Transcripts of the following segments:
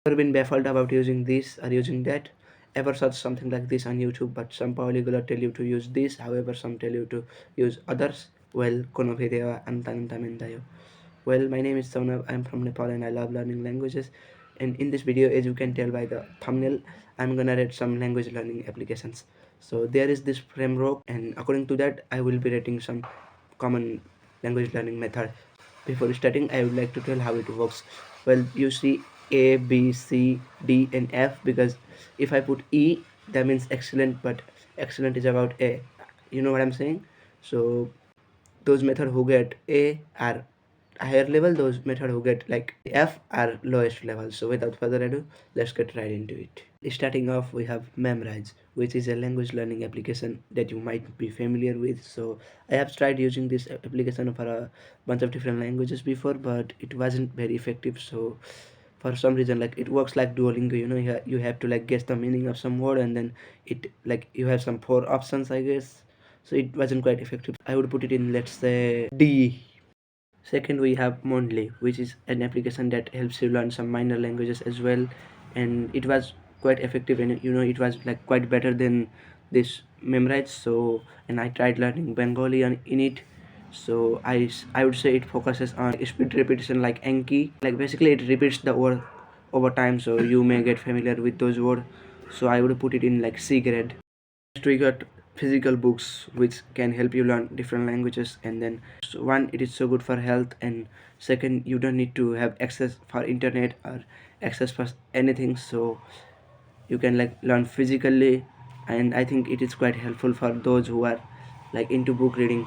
Ever been baffled about using this or using that? Ever search something like this on YouTube, but some polyglot tell you to use this, however some tell you to use others? Well, kono video antamintayo. Well, my name is Saunabh. I'm from Nepal and I love learning languages. And in this video, as you can tell by the thumbnail, I'm gonna rate some language learning applications. So there is this framework, and according to that, I will be rating some common language learning method. Before starting, I would like to tell how it works. Well, you see A, B, C, D, and F, because if I put E, that means excellent, but excellent is about A. You know what I'm saying? So those methods who get A are higher level, those methods who get like F are lowest level. So without further ado, let's get right into it. Starting off, we have Memrise, which is a language learning application that you might be familiar with. So I have tried using this application for a bunch of different languages before, but it wasn't very effective. So for some reason, like, it works like Duolingo, you have to like guess the meaning of some word, and then it, like, you have some four options, I guess. So it wasn't quite effective. I would put it in, let's say, D. Second, we have Mondly, which is an application that helps you learn some minor languages as well, and it was quite effective, and it was like quite better than this Memrise. So, and I tried learning Bengali in it. So I would say it focuses on speed repetition like Anky. Like, basically it repeats the word over time, so you may get familiar with those words. So I would put it in like C grade. Next, we got physical books, which can help you learn different languages. And then, so one, it is so good for health, and second, you don't need to have access for internet or access for anything, so you can like learn physically. And I think it is quite helpful for those who are like into book reading,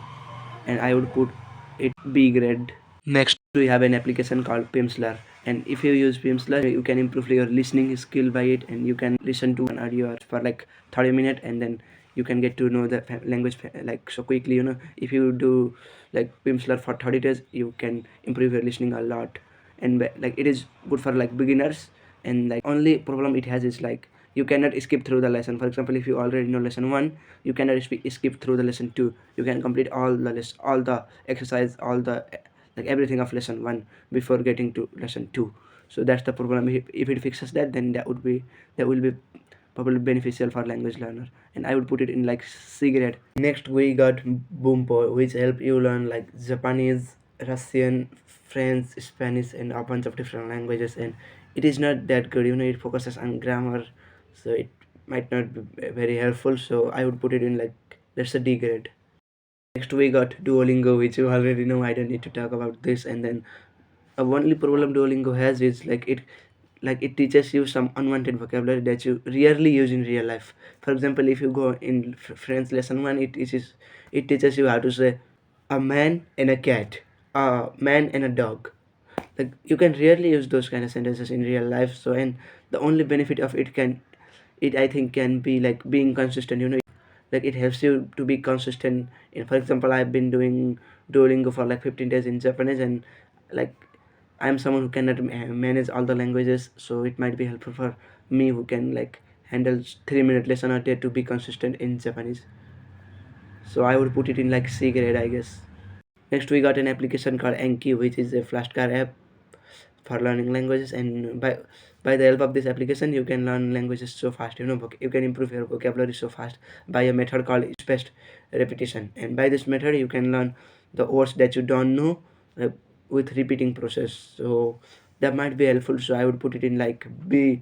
and I would put it B grade. Next, we have an application called Pimsleur, and if you use Pimsleur, you can improve your listening skill by it, and you can listen to an audio for like 30 minutes, and then you can get to know the language like so quickly. If you do like Pimsleur for 30 days, you can improve your listening a lot, and like, it is good for like beginners. And like, only problem it has is like, you cannot skip through the lesson. For example, if you already know lesson 1, you cannot skip through the lesson 2. You can complete all the exercise, all the like everything of lesson 1 before getting to lesson 2. So that's the problem. If it fixes that, then that will be probably beneficial for language learner, and I would put it in like C grade. Next, we got Bunpo, which help you learn like Japanese, Russian, French, Spanish, and a bunch of different languages. And it is not that good. It focuses on grammar, so it might not be very helpful. So I would put it in like, let's say, D grade. Next, we got Duolingo, which you already know. I don't need to talk about this. And then, only problem Duolingo has is like it teaches you some unwanted vocabulary that you rarely use in real life. For example, if you go in French lesson 1, it teaches you how to say a man and a cat, a man and a dog. Like, you can rarely use those kind of sentences in real life. So, and the only benefit of it, I think, can be like being consistent. Like, it helps you to be consistent. For example, I've been doing Duolingo for like 15 days in Japanese, and like, I'm someone who cannot manage all the languages, so it might be helpful for me who can like handle 3-minute lesson a day to be consistent in Japanese. So I would put it in like C grade, I guess. Next, we got an application called Anky, which is a flashcard app for learning languages, and by the help of this application, you can learn languages so fast. You can improve your vocabulary so fast by a method called spaced repetition. And by this method, you can learn the words that you don't know uh, with repeating process. So that might be helpful. So I would put it in like B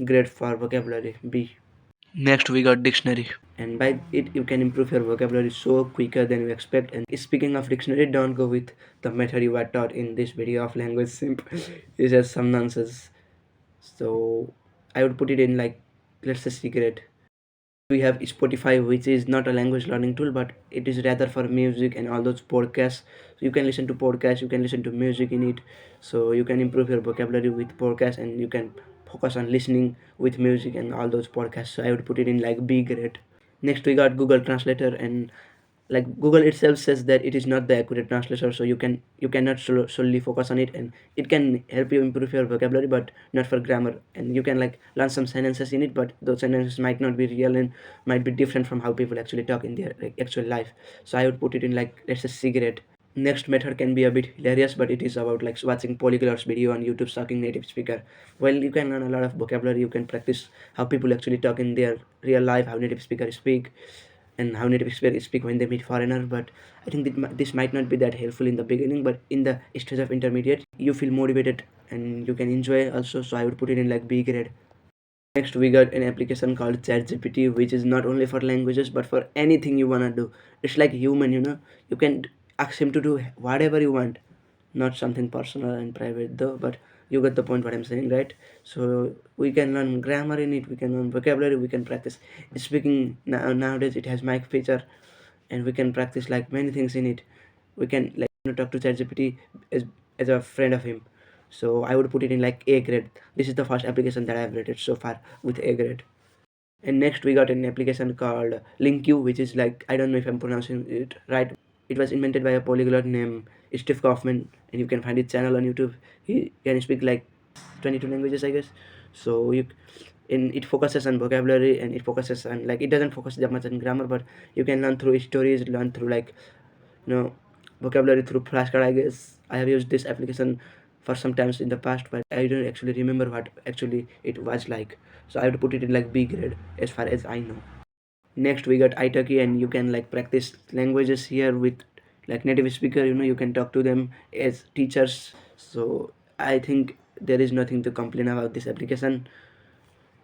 grade for vocabulary, B. Next, we got dictionary, and by it you can improve your vocabulary so quicker than you expect. And speaking of dictionary, don't go with the method you were taught in this video of language simp. It's just some nonsense. So I would put it in like, let's say, secret. We have Spotify, which is not a language learning tool, but it is rather for music and all those podcasts. So you can listen to podcasts, you can listen to music in it. So you can improve your vocabulary with podcasts, and you can focus on listening with music and all those podcasts. So I would put it in like B grade. Next, we got Google Translator, and like, Google itself says that it is not the accurate translator, so you cannot solely focus on it, and it can help you improve your vocabulary, but not for grammar. And you can like learn some sentences in it, but those sentences might not be real and might be different from how people actually talk in their like actual life. So I would put it in like, let's say, C grade. Next method can be a bit hilarious, but it is about like watching polyglots video on YouTube talking native speaker. Well, you can learn a lot of vocabulary, you can practice how people actually talk in their real life, how native speakers speak, and how native speakers speak when they meet foreigner. But I think this might not be that helpful in the beginning, but in the stage of intermediate, you feel motivated and you can enjoy also. So I would put it in like B grade. Next, we got an application called ChatGPT, which is not only for languages but for anything you wanna do. It's like human, you can ask him to do whatever you want, not something personal and private though. But you get the point what I'm saying, right? So we can learn grammar in it, we can learn vocabulary, we can practice speaking. Nowadays, it has mic feature, and we can practice like many things in it. We can like talk to ChatGPT as as a friend of him. So I would put it in like A grade. This is the first application that I've rated so far with A grade. And next we got an application called LingQ, which is like, I don't know if I'm pronouncing it right. It was invented by a polyglot named Steve Kaufman, and you can find his channel on YouTube. He can speak like 22 languages, I guess. So it focuses on vocabulary, and it focuses on like, it doesn't focus that much on grammar, but you can learn through stories, learn through like vocabulary through flashcard, I guess. I have used this application for some times in the past, but I don't actually remember what actually it was like. So I have to put it in like B grade as far as I know. Next we got Italki, and you can like practice languages here with like native speaker. You can talk to them as teachers. So I think there is nothing to complain about this application,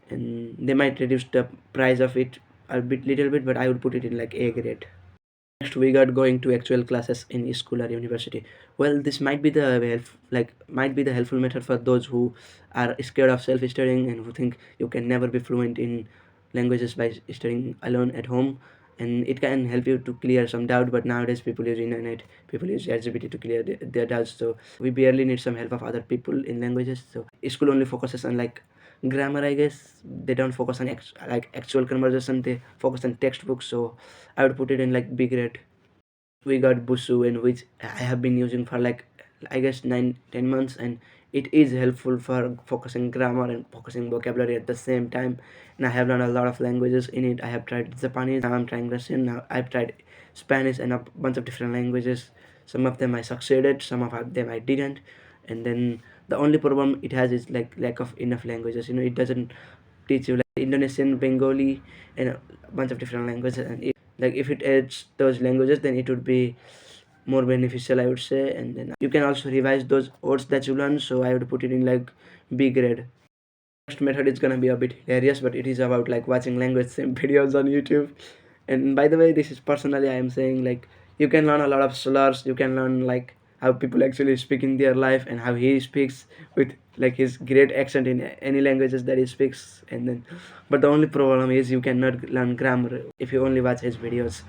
and they might reduce the price of it a little bit, but I would put it in like A grade. Next, we got going to actual classes in school or university. Well, this might be the helpful method for those who are scared of self-studying and who think you can never be fluent in languages by studying alone at home. And it can help you to clear some doubt. But nowadays, people use internet, people use ChatGPT to clear their doubts. So we barely need some help of other people in languages. So school only focuses on like grammar, I guess. They don't focus on like actual conversation. They focus on textbooks. So I would put it in like B grade. We got Busuu, in which I have been using for like, I guess, 9-10 months, and it is helpful for focusing grammar and focusing vocabulary at the same time. And I have learned a lot of languages in it. I have tried Japanese, now I'm trying Russian, now I've tried Spanish and a bunch of different languages. Some of them I succeeded, some of them I didn't. And then the only problem it has is like lack of enough languages. It doesn't teach you like Indonesian, Bengali, and a bunch of different languages. And like if it adds those languages, then it would be more beneficial, I would say. And then you can also revise those words that you learn. So I would put it in like B grade. Next method is gonna be a bit hilarious, but it is about like watching language sim videos on YouTube. And by the way, this is personally I am saying, like, you can learn a lot of slurs. You can learn like how people actually speak in their life and how he speaks with like his great accent in any languages that he speaks. And then, but the only problem is you cannot learn grammar if you only watch his videos.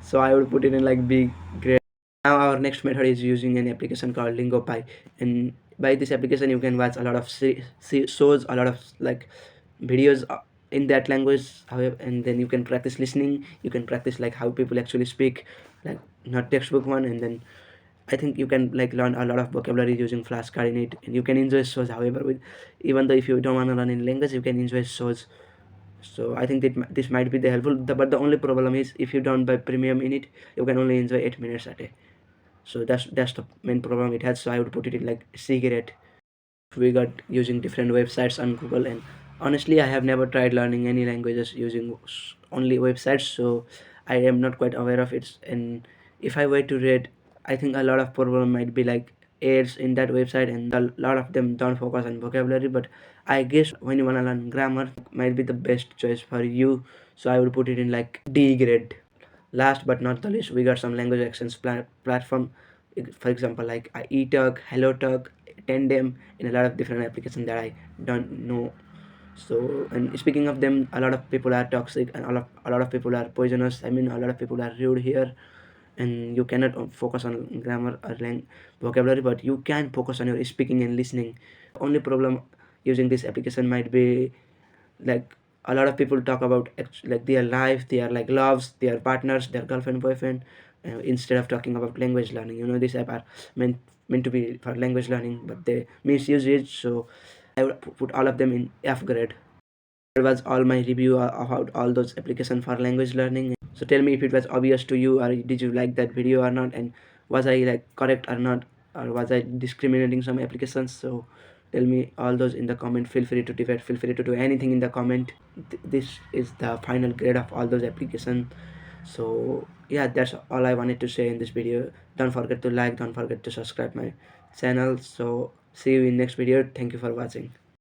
So I would put it in like B grade. Now our next method is using an application called LingoPie, and by this application you can watch a lot of shows, a lot of like videos in that language. However, and then you can practice listening. You can practice like how people actually speak, like not textbook one. And then I think you can like learn a lot of vocabulary using flashcard in it, and you can enjoy shows. However, with even though if you don't want to learn in language, you can enjoy shows. So I think that this might be the helpful. But the only problem is if you don't buy premium in it, you can only enjoy 8 minutes a day. So that's the main problem it has. So I would put it in like cigarette. We got using different websites on Google, and honestly I have never tried learning any languages using only websites, so I am not quite aware of it. And if I were to rate, I think a lot of problem might be like ads in that website, and a lot of them don't focus on vocabulary. But I guess when you want to learn grammar, might be the best choice for you. So I would put it in like D grade. Last but not the least, we got some language actions platform. For example, like Yeetalk, HelloTalk, Tandem, in a lot of different applications that I don't know. So, and speaking of them, a lot of people are toxic, and a lot of people are poisonous. I mean, a lot of people are rude here, and you cannot focus on grammar or vocabulary, but you can focus on your speaking and listening. Only problem using this application might be like a lot of people talk about like their life, their like loves, their partners, their girlfriend, boyfriend, instead of talking about language learning. This app are meant to be for language learning, but they misuse it. So I would put all of them in F grade. That was all my review about all those applications for language learning. So tell me if it was obvious to you, or did you like that video or not, and Was I like correct or not, or was I discriminating some applications? So tell me all those in the comment. Feel free to debate, feel free to do anything in the comment. This is the final grade of all those applications. So yeah, that's all I wanted to say in this video. Don't forget to like, don't forget to subscribe my channel. So see you in next video. Thank you for watching.